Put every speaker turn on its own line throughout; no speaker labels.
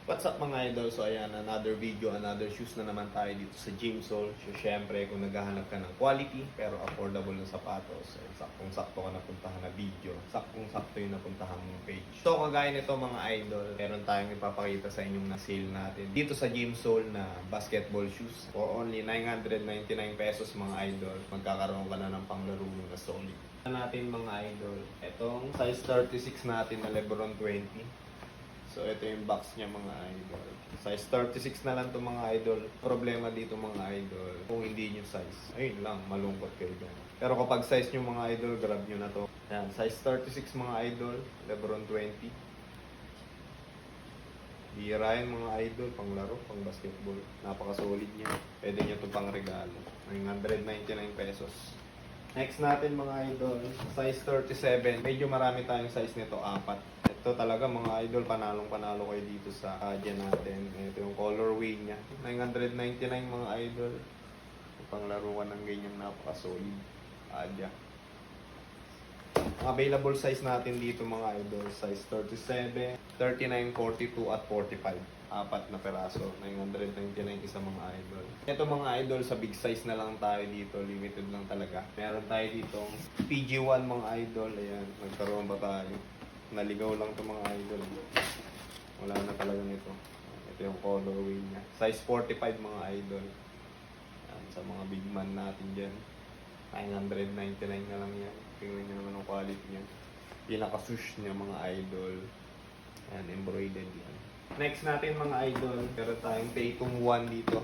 What's up mga idol? So ayan, another video, another shoes na naman tayo dito sa Gymsole. So syempre, kung naghahanap ka ng quality pero affordable na sapatos, saktong-sakto ka napuntahan na video, saktong-sakto yung napuntahan mong page. So kagaya nito mga idol, meron tayong ipapakita sa inyong na sale natin dito sa Gymsole na basketball shoes. For only 999 pesos mga idol, magkakaroon ka na ng panglaro na solid. Natin mga idol, itong size 36 natin na Lebron 20. So, ito yung box niya mga idol. Size 36 na lang to mga idol. Problema dito mga idol, kung hindi nyo size, ayun lang, malungkot kayo dyan. Pero kapag size nyo mga idol, grab nyo na to. Yan, size 36 mga idol, Lebron 20. Bira yan mga idol, pang laro, pang basketball. Napaka-solid niya. Pwede nyo to pang regalo. 999 pesos. Next natin mga idol, size 37. Medyo marami tayong size nito, 4. Ito talaga mga idol, panalong-panalo kayo dito sa Adya natin. Ito yung colorway niya. 999 mga idol. Panglaruan ng ganyang napaka-solid Adya. Ang available size natin dito mga idol, size 37, 39, 42 at 45. 4 na peraso, 999 isa mga idol. Ito mga idol, sa big size na lang tayo dito, limited lang talaga. Meron tayo dito PG1 mga idol, ayan, nagkaroon ba tayo? Naligaw lang to mga idol. Wala na talaga nito. Ito yung colorway niya. Size 45 mga idol. Ayan, sa mga big man natin dyan. 999 na lang yan. Tingnan nyo naman ang quality niya. Pinaka-swoosh niya mga idol. Ayan, embroidered yan. Next natin mga idol, meron tayong Tatum 1 dito.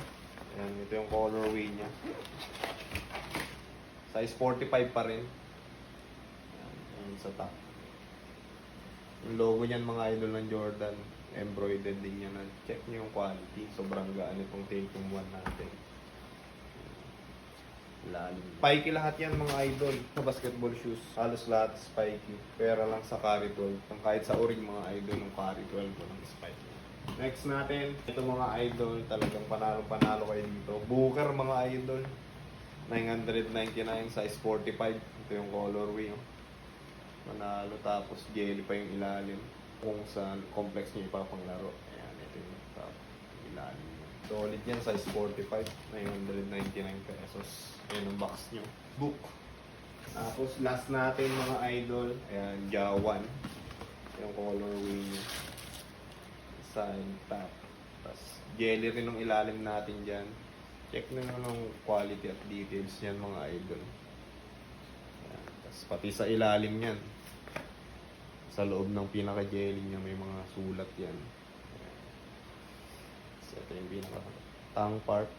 Ayan, ito yung colorway niya. Size 45 pa rin. Ayan, ayan sa top. Yung logo niyan mga idol ng Jordan, embroidered din yan. Check nyo yung quality. Sobrang gaan itong Tatum 1 natin. Lalim. Spiky lahat yan mga idol sa basketball shoes. Halos lahat spiky. Pera lang sa Curry 12. Kahit sa orig mga idol ng Curry 12 ko ng spiky. Next natin, ito mga idol, talagang panalo-panalo kayo dito. Booker mga idol. 999 size 45. Ito yung colorway. Oh. Manalo, tapos jelly pa yung ilalim. Kung sa complex nyo ipapanglaro. Ayan, ito yung top ilalim. Solid yan, size 45, 999 pesos. Ayan ang box nyo. Book. Tapos last natin mga idol, ayan, Jawan. Yung colorway nyo. Side top. Tapos jelly rin yung ilalim natin dyan. Check na nyo ng quality at details yan mga idol. Ayan. Tapos pati sa ilalim yan. Sa loob ng pinaka-jelly niya may mga sulat yan. So, ito yung pinaka-tang part,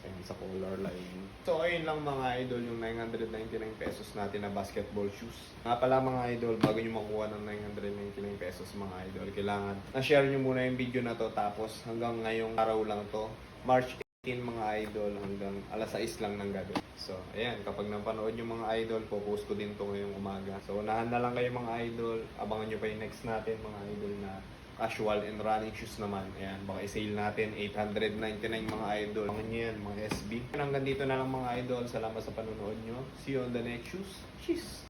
and sa collar line. So, ayun lang mga idol, yung 999 pesos natin na basketball shoes. Nga pala mga idol, bago nyo makuha ng 999 pesos mga idol, kailangan na-share nyo muna yung video na to, tapos hanggang ngayong araw lang to, March 18 mga idol, hanggang alas 6 lang ng gabi. So, ayan, kapag napanood yung mga idol, popost ko din to ngayong umaga. So, unahan na lang kayo mga idol, abangan nyo pa yung next natin mga idol na casual and running shoes naman. Ayan, baka i-sale natin 899 mga idol. Mga nyo yan, mga SB. Hanggang dito na lang mga idol. Salamat sa panonood nyo. See you on the next shoes. Cheers!